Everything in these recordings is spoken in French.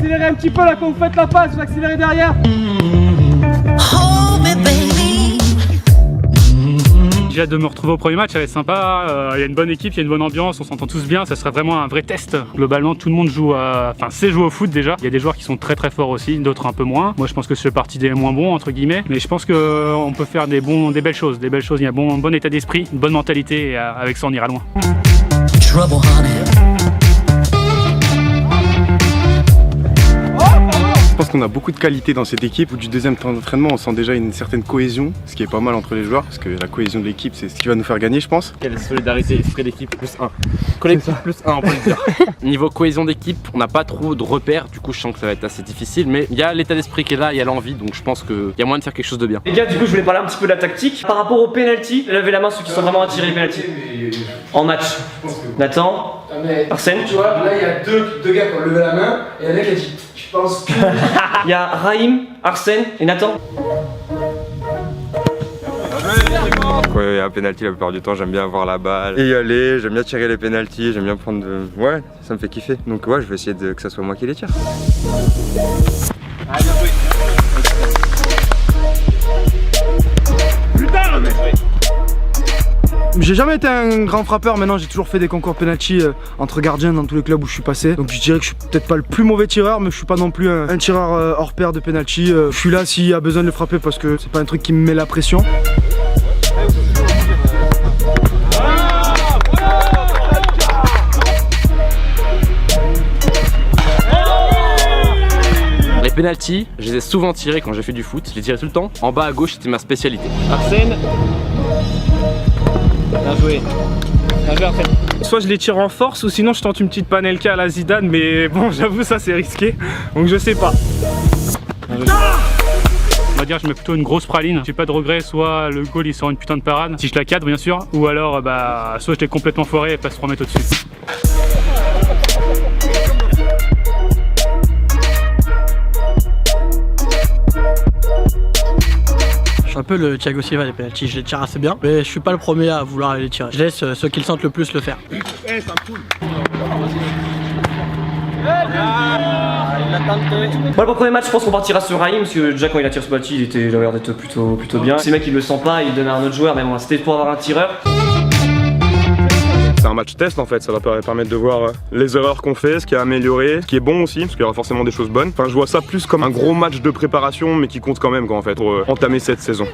accélérez un petit peu là quand vous faites la passe, vous accélérez derrière. J'ai hâte de me retrouver au premier match, ça va être sympa, il y a une bonne équipe, il y a une bonne ambiance, on s'entend tous bien, ça sera vraiment un vrai test. Globalement tout le monde joue, sait jouer au foot déjà, il y a des joueurs qui sont très forts aussi, d'autres un peu moins. Moi je pense que je fais partie des moins bons entre guillemets, mais je pense qu'on peut faire des belles choses, il y a un bon état d'esprit, une bonne mentalité et avec ça on ira loin. Je pense qu'on a beaucoup de qualité dans cette équipe. Au bout du deuxième temps d'entraînement, on sent déjà une certaine cohésion, ce qui est pas mal entre les joueurs, parce que la cohésion de l'équipe, c'est ce qui va nous faire gagner, je pense. Quelle solidarité, esprit d'équipe plus 1. Collectif plus 1, on peut le dire. Niveau cohésion d'équipe, on n'a pas trop de repères, du coup je sens que ça va être assez difficile, mais il y a l'état d'esprit qui est là, il y a l'envie, donc je pense qu'il y a moyen de faire quelque chose de bien. Les gars, du coup je voulais parler un petit peu de la tactique. Par rapport au penalty, levez la main ceux qui sont vraiment attirés les penalty. En match. Nathan, Arsène. Tu vois, là il y a deux gars qui ont levé la main, et il y en a qui a dit, je pense que... Il y a Raïm, Arsène et Nathan. Quand il y a un penalty, la plupart du temps, j'aime bien avoir la balle et y aller, j'aime bien tirer les penaltys, j'aime bien prendre de... Ouais, ça me fait kiffer. Donc ouais, je vais essayer que ça soit moi qui les tire. Allez, bien joué. Putain, mais... J'ai jamais été un grand frappeur, maintenant j'ai toujours fait des concours penalty entre gardiens dans tous les clubs où je suis passé. Donc je dirais que je suis peut-être pas le plus mauvais tireur, mais je suis pas non plus un tireur hors pair de penalty. Je suis là s'il y a besoin de le frapper parce que c'est pas un truc qui me met la pression. Les penaltys, je les ai souvent tirés quand j'ai fait du foot, je les tirais tout le temps. En bas à gauche, c'était ma spécialité. Arsène. Bien joué. Bien joué Arsène. Soit je les tire en force ou sinon je tente une petite panelka à la Zidane, mais bon j'avoue ça c'est risqué, donc je sais pas. On va dire que je mets plutôt une grosse praline, j'ai pas de regret, soit le goal il sort une putain de parade, si je la cadre bien sûr, ou alors soit je l'ai complètement foiré et passe 3 mètres au-dessus. Je suis un peu le Thiago Silva des penaltys, je les tire assez bien, mais je suis pas le premier à vouloir les tirer. Je laisse ceux qui le sentent le plus le faire. Bon, pour le premier match, je pense qu'on partira sur Raïm parce que déjà quand il a tiré ce penalty, il a l'air d'être plutôt bien. Si le mec il le sent pas, il donne à un autre joueur, mais bon, c'était pour avoir un tireur. C'est un match test en fait, ça va permettre de voir les erreurs qu'on fait, ce qui est amélioré, ce qui est bon aussi, parce qu'il y aura forcément des choses bonnes. Enfin, je vois ça plus comme un gros match de préparation, mais qui compte quand même en fait, pour entamer cette saison.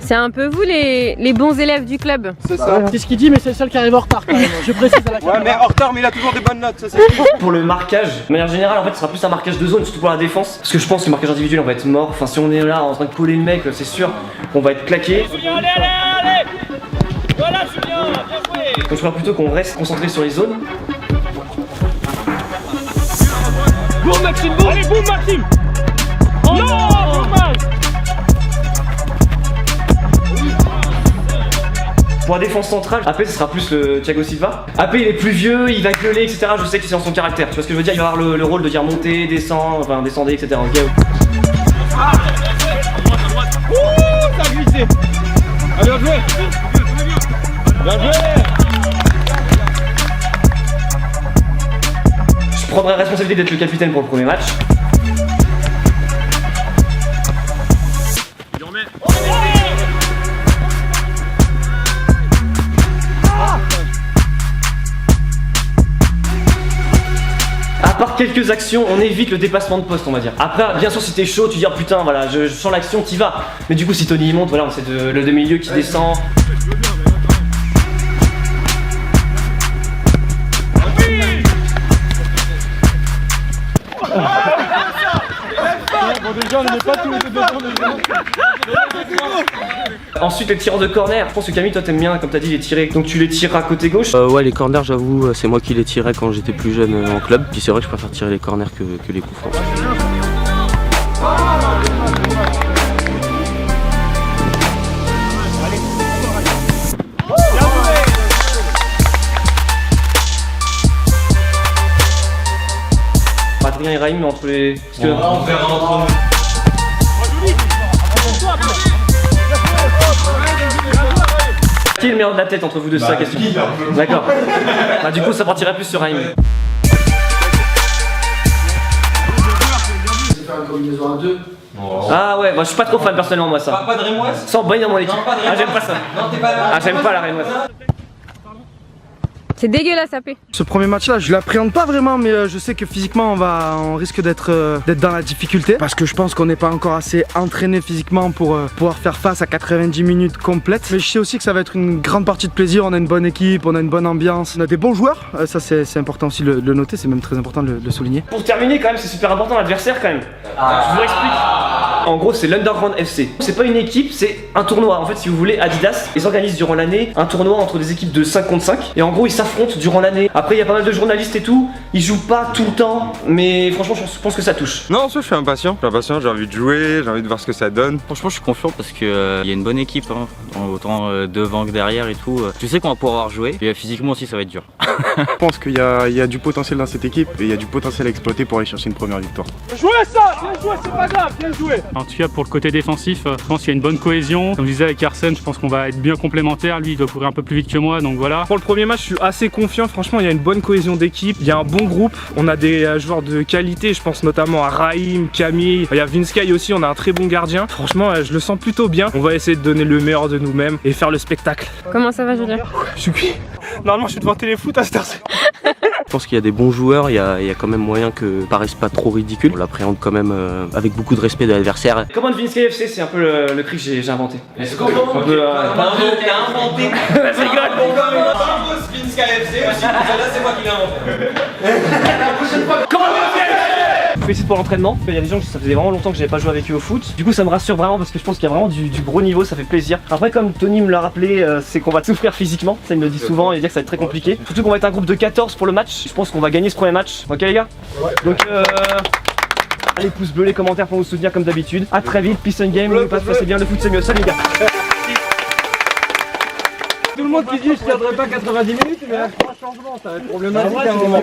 C'est un peu vous les bons élèves du club. C'est ça. C'est ce qu'il dit, mais c'est le seul qui arrive en retard quand même. Je précise à la caméra. Ouais, mais en retard, mais il a toujours des bonnes notes, ça c'est Pour le marquage, de manière générale, en fait, ce sera plus un marquage de zone, surtout pour la défense. Parce que je pense que le marquage individuel, on va être mort. Enfin, si on est là en train de coller le mec, c'est sûr qu'on va être claqué. Julien, allez. Voilà Julien, bien joué. Donc je crois plutôt qu'on reste concentré sur les zones. Boum Maxime, boum. Allez, boum Maxime. Oh non, boum Max. Pour la défense centrale, AP ce sera plus le Thiago Silva. AP il est plus vieux, il va gueuler, etc. Je sais que c'est dans son caractère. Tu vois ce que je veux dire? Il va avoir le rôle de dire monter, descendre, enfin descendez, etc. Okay. Ouh, ça a glissé. Ah, bien joué. Bien joué. Je prendrai la responsabilité d'être le capitaine pour le premier match. À part quelques actions, on évite le dépassement de poste, on va dire. Après, bien sûr, si t'es chaud, tu dis putain, voilà, je sens l'action, t'y vas. Mais du coup, si Tony y monte, voilà, c'est le demi-milieu qui descend. Ensuite, les tireurs de corner. Je pense que Camille, toi t'aimes bien, comme t'as dit, les tirer. Donc tu les tireras côté gauche. Ouais, les corners, j'avoue, c'est moi qui les tirais quand j'étais plus jeune en club. Puis c'est vrai que je préfère tirer les corners que les coups francs. Adrien et Raïm entre les... Parce que... On verra entre nous. Qui est le meilleur de la tête entre vous deux, ça question. D'accord. Bah du coup ça partirait plus sur Raïm. faire une combinaison à 2. Ah ouais, moi je suis pas trop fan personnellement moi ça. Pas de rémoise? Sans baigner dans mon équipe. Ah j'aime pas ça. Non, t'es pas là. Ah j'aime pas la rémoise. C'est dégueulasse à paix. Ce premier match-là, je l'appréhende pas vraiment, mais je sais que physiquement, on risque d'être dans la difficulté parce que je pense qu'on n'est pas encore assez entraîné physiquement pour pouvoir faire face à 90 minutes complètes. Mais je sais aussi que ça va être une grande partie de plaisir. On a une bonne équipe, on a une bonne ambiance, on a des bons joueurs. Ça, c'est important aussi de le noter. C'est même très important de le souligner. Pour terminer, quand même, c'est super important l'adversaire quand même. Je vous explique. En gros, c'est l'Underground FC. C'est pas une équipe, c'est un tournoi. En fait, si vous voulez, Adidas, ils organisent durant l'année un tournoi entre des équipes de 5 contre 5. Et en gros, ils s'affrontent durant l'année. Après, il y a pas mal de journalistes et tout. Ils jouent pas tout le temps, mais franchement, je pense que ça touche. Non, en soi, je suis impatient. J'ai envie de jouer, j'ai envie de voir ce que ça donne. Franchement, je suis confiant parce qu'il y a une bonne équipe, hein. Autant devant que derrière et tout. Je sais qu'on va pouvoir jouer. Et physiquement aussi, ça va être dur. Je pense qu'il y a du potentiel dans cette équipe et il y a du potentiel à exploiter pour aller chercher une première victoire. Jouez ça! Bien joué, c'est pas grave, bien joué! En tout cas, pour le côté défensif, je pense qu'il y a une bonne cohésion. Comme je disais avec Arsène, je pense qu'on va être bien complémentaires. Lui, il doit courir un peu plus vite que moi, donc voilà. Pour le premier match, je suis assez confiant. Franchement, il y a une bonne cohésion d'équipe. Il y a un bon groupe. On a des joueurs de qualité. Je pense notamment à Raïm, Camille. Il y a Vinsky aussi. On a un très bon gardien. Franchement, je le sens plutôt bien. On va essayer de donner le meilleur de nous-mêmes et faire le spectacle. Comment ça va, Julien? Je suis cuit. Normalement, je suis devant Téléfoot à cette heure-ci. Je pense qu'il y a des bons joueurs, il y a quand même moyen que ça paraisse pas trop ridicule. On l'appréhende quand même avec beaucoup de respect de l'adversaire. Command Vinsky FC, c'est un peu le cri que j'ai inventé. Est-ce qu'on t'as inventé? C'est rigole. Vinsky FC aussi, là c'est moi qui l'ai inventé. Comment je félicite pour l'entraînement. Il y a des gens qui ça faisait vraiment longtemps que j'avais pas joué avec eux au foot. Du coup ça me rassure vraiment parce que je pense qu'il y a vraiment du gros niveau, ça fait plaisir. Après comme Tony me l'a rappelé, c'est qu'on va souffrir physiquement. Ça il me le dit souvent, il dit que ça va être très compliqué. Surtout qu'on va être un groupe de 14 pour le match. Je pense qu'on va gagner ce premier match. Ok les gars? Donc allez pouces bleus, les commentaires pour nous soutenir comme d'habitude. A très vite, peace and game, passez bien, le foot c'est mieux. Salut les gars. Tout le monde qui dit je tiendrai pas 90 minutes, mais un changement, ça va être problématique à un moment.